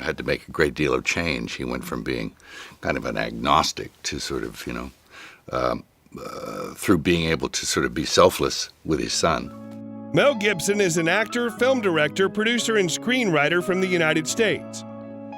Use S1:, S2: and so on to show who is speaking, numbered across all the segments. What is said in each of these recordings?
S1: Had to make a great deal of change. He went from being kind of an agnostic to sort of, through being able to sort of be selfless with his son.
S2: Mel Gibson is an actor, film director, producer, and screenwriter from the United States.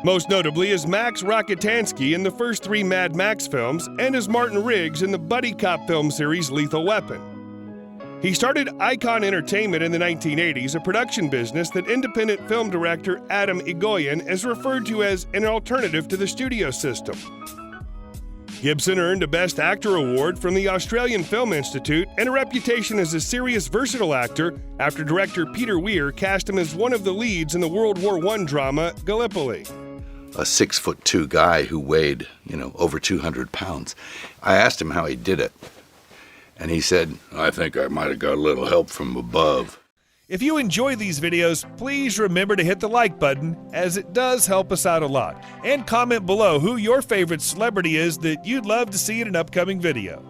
S2: Most notably as Max Rockatansky in the first 3 Mad Max films and as Martin Riggs in the buddy cop film series Lethal Weapon. He started Icon Entertainment in the 1980s, a production business that independent film director Adam Egoyan has referred to as an alternative to the studio system. Gibson earned a Best Actor award from the Australian Film Institute and a reputation as a serious, versatile actor after director Peter Weir cast him as one of the leads in the World War I drama Gallipoli.
S1: A 6'2" guy who weighed, over 200 pounds. I asked him how he did it. And he said, I think I might have got a little help from above.
S2: If you enjoy these videos, please remember to hit the like button, as it does help us out a lot. And comment below who your favorite celebrity is that you'd love to see in an upcoming video.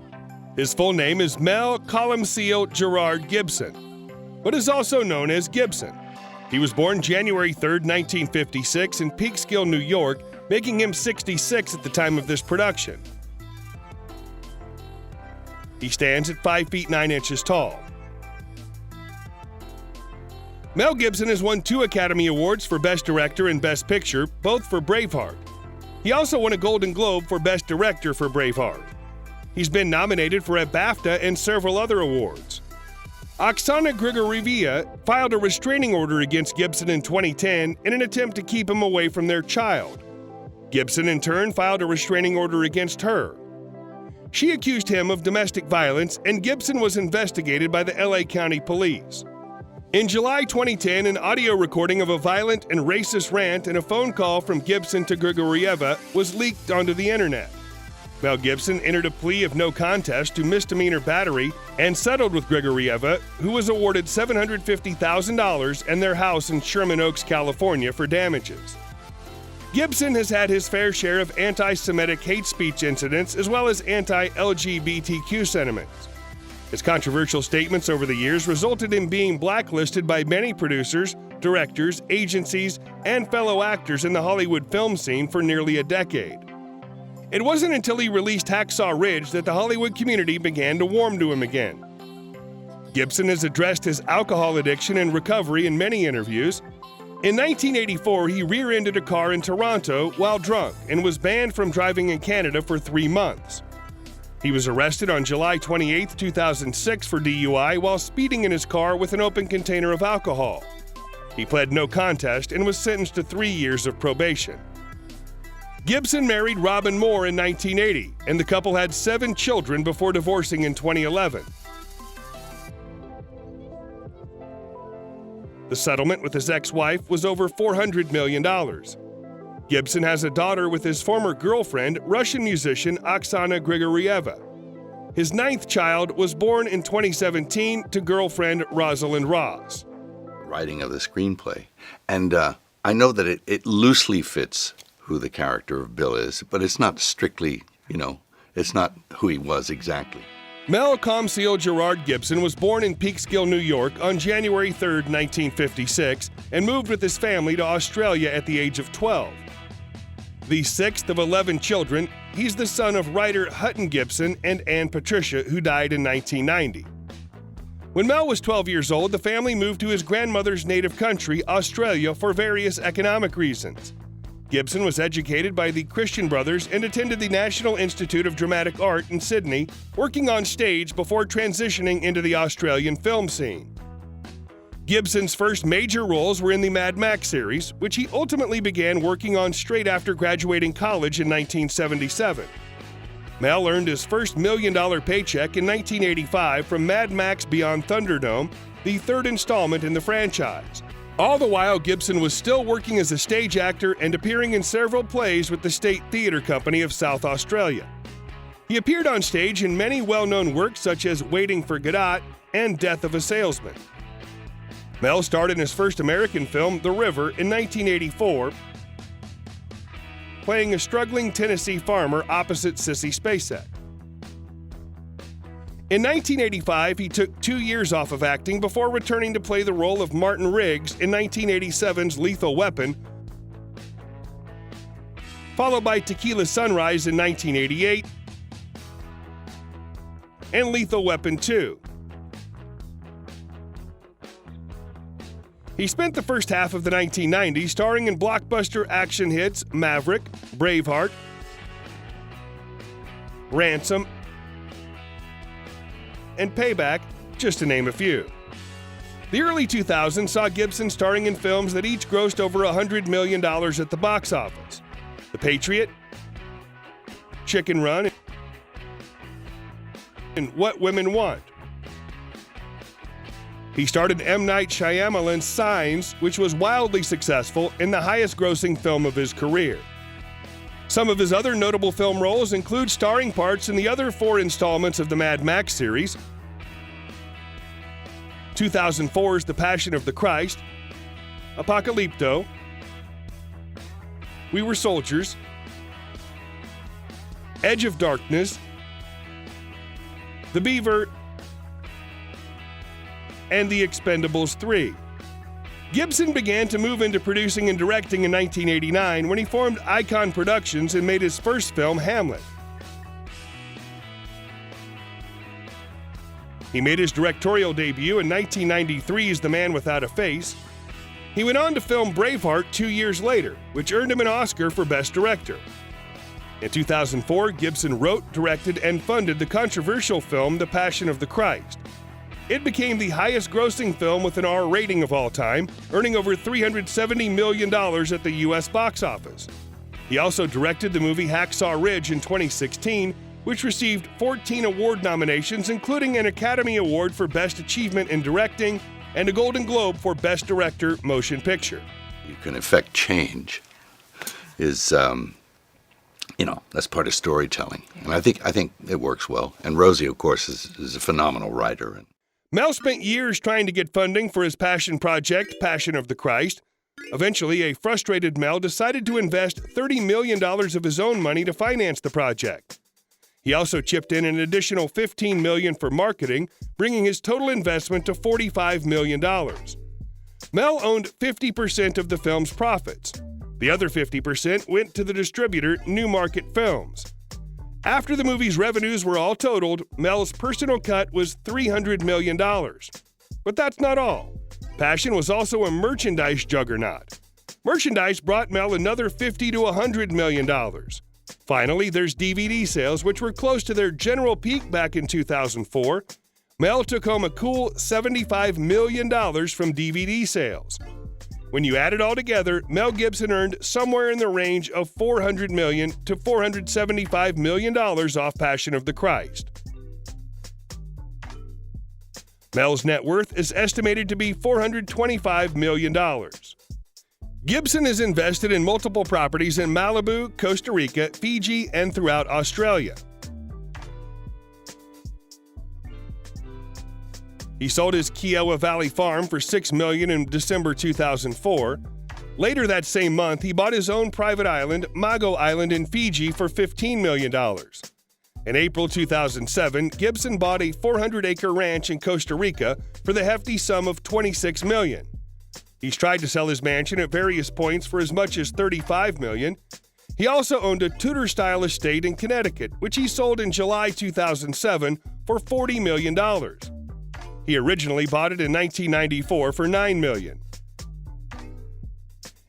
S2: His full name is Mel Columcille Gerard Gibson, but is also known as Gibson. He was born January 3, 1956 in Peekskill, New York, making him 66 at the time of this production. He stands at 5 feet 9 inches tall. Mel Gibson has won 2 Academy Awards for Best Director and Best Picture, both for Braveheart. He also won a Golden Globe for Best Director for Braveheart. He's been nominated for a BAFTA and several other awards. Oksana Grigorieva filed a restraining order against Gibson in 2010 in an attempt to keep him away from their child. Gibson, in turn, filed a restraining order against her. She accused him of domestic violence, and Gibson was investigated by the LA County Police. In July 2010, an audio recording of a violent and racist rant and a phone call from Gibson to Grigorieva was leaked onto the internet. Mel Gibson entered a plea of no contest to misdemeanor battery and settled with Grigorieva, who was awarded $750,000 and their house in Sherman Oaks, California for damages. Gibson has had his fair share of anti-Semitic hate speech incidents as well as anti-LGBTQ sentiments. His controversial statements over the years resulted in being blacklisted by many producers, directors, agencies, and fellow actors in the Hollywood film scene for nearly a decade. It wasn't until he released Hacksaw Ridge that the Hollywood community began to warm to him again. Gibson has addressed his alcohol addiction and recovery in many interviews. In 1984, he rear-ended a car in Toronto while drunk and was banned from driving in Canada for 3 months. He was arrested on July 28, 2006 for DUI while speeding in his car with an open container of alcohol. He pled no contest and was sentenced to 3 years of probation. Gibson married Robin Moore in 1980, and the couple had 7 children before divorcing in 2011. The settlement with his ex-wife was over $400 million. Gibson has a daughter with his former girlfriend, Russian musician Oksana Grigorieva. His 9th child was born in 2017 to girlfriend Rosalind Ross.
S1: Writing of the screenplay. And I know that it loosely fits who the character of Bill is, but it's not strictly, it's not who he was exactly.
S2: Mel Columcille Gerard Gibson was born in Peekskill, New York on January 3, 1956, and moved with his family to Australia at the age of 12. The 6th of 11 children, he's the son of writer Hutton Gibson and Anne Patricia, who died in 1990. When Mel was 12 years old, the family moved to his grandmother's native country, Australia, for various economic reasons. Gibson was educated by the Christian Brothers and attended the National Institute of Dramatic Art in Sydney, working on stage before transitioning into the Australian film scene. Gibson's first major roles were in the Mad Max series, which he ultimately began working on straight after graduating college in 1977. Mel earned his first $1 million paycheck in 1985 from Mad Max Beyond Thunderdome, the 3rd installment in the franchise. All the while, Gibson was still working as a stage actor and appearing in several plays with the State Theatre Company of South Australia. He appeared on stage in many well-known works such as Waiting for Godot and Death of a Salesman. Mel starred in his first American film, The River, in 1984, playing a struggling Tennessee farmer opposite Sissy Spacek. In 1985, he took 2 years off of acting before returning to play the role of Martin Riggs in 1987's Lethal Weapon, followed by Tequila Sunrise in 1988, and Lethal Weapon 2. He spent the first half of the 1990s starring in blockbuster action hits Maverick, Braveheart, Ransom, and Payback, just to name a few. The early 2000s saw Gibson starring in films that each grossed over $100 million at the box office: The Patriot, Chicken Run, and What Women Want. He starred in M. Night Shyamalan's Signs, which was wildly successful and the highest-grossing film of his career. Some of his other notable film roles include starring parts in the other 4 installments of the Mad Max series, 2004's The Passion of the Christ, Apocalypto, We Were Soldiers, Edge of Darkness, The Beaver, and The Expendables 3. Gibson began to move into producing and directing in 1989 when he formed Icon Productions and made his first film, Hamlet. He made his directorial debut in 1993's The Man Without a Face. He went on to film Braveheart 2 years later, which earned him an Oscar for Best Director. In 2004, Gibson wrote, directed, and funded the controversial film The Passion of the Christ. It became the highest-grossing film with an R rating of all time, earning over $370 million at the U.S. box office. He also directed the movie Hacksaw Ridge in 2016, which received 14 award nominations, including an Academy Award for Best Achievement in Directing and a Golden Globe for Best Director Motion Picture.
S1: You can affect change is, that's part of storytelling. And I think it works well. And Rosie, of course, is a phenomenal writer.
S2: Mel spent years trying to get funding for his passion project, Passion of the Christ. Eventually, a frustrated Mel decided to invest $30 million of his own money to finance the project. He also chipped in an additional $15 million for marketing, bringing his total investment to $45 million. Mel owned 50% of the film's profits. The other 50% went to the distributor Newmarket Films. After the movie's revenues were all totaled, Mel's personal cut was $300 million. But that's not all. Passion was also a merchandise juggernaut. Merchandise brought Mel another $50 to $100 million. Finally, there's DVD sales, which were close to their general peak back in 2004. Mel took home a cool $75 million from DVD sales. When you add it all together, Mel Gibson earned somewhere in the range of $400 million to $475 million off Passion of the Christ. Mel's net worth is estimated to be $425 million. Gibson is invested in multiple properties in Malibu, Costa Rica, Fiji, and throughout Australia. He sold his Kiowa Valley farm for $6 million in December 2004. Later that same month, he bought his own private island, Mago Island in Fiji, for $15 million. In April 2007, Gibson bought a 400-acre ranch in Costa Rica for the hefty sum of $26 million. He's tried to sell his mansion at various points for as much as $35 million. He also owned a Tudor-style estate in Connecticut, which he sold in July 2007 for $40 million. He originally bought it in 1994 for $9 million.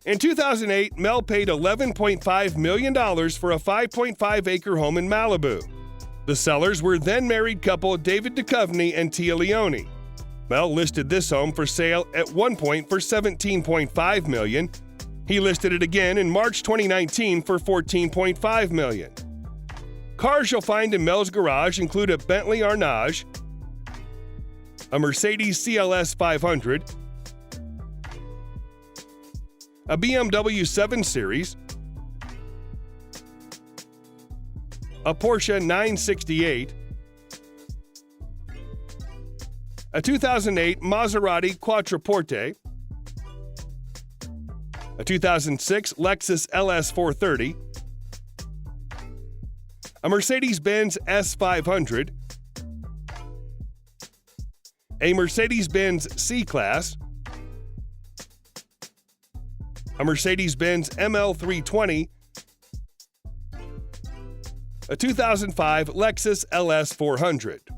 S2: In 2008, Mel paid $11.5 million for a 5.5-acre home in Malibu. The sellers were then-married couple David Duchovny and Tia Leone. Mel listed this home for sale at one point for $17.5 million. He listed it again in March 2019 for $14.5 million. Cars you'll find in Mel's garage include a Bentley Arnage, a Mercedes CLS 500, a BMW 7 Series, a Porsche 968, a 2008 Maserati Quattroporte, a 2006 Lexus LS 430, a Mercedes-Benz S500, a Mercedes-Benz C-Class, a Mercedes-Benz ML320, a 2005 Lexus LS 400.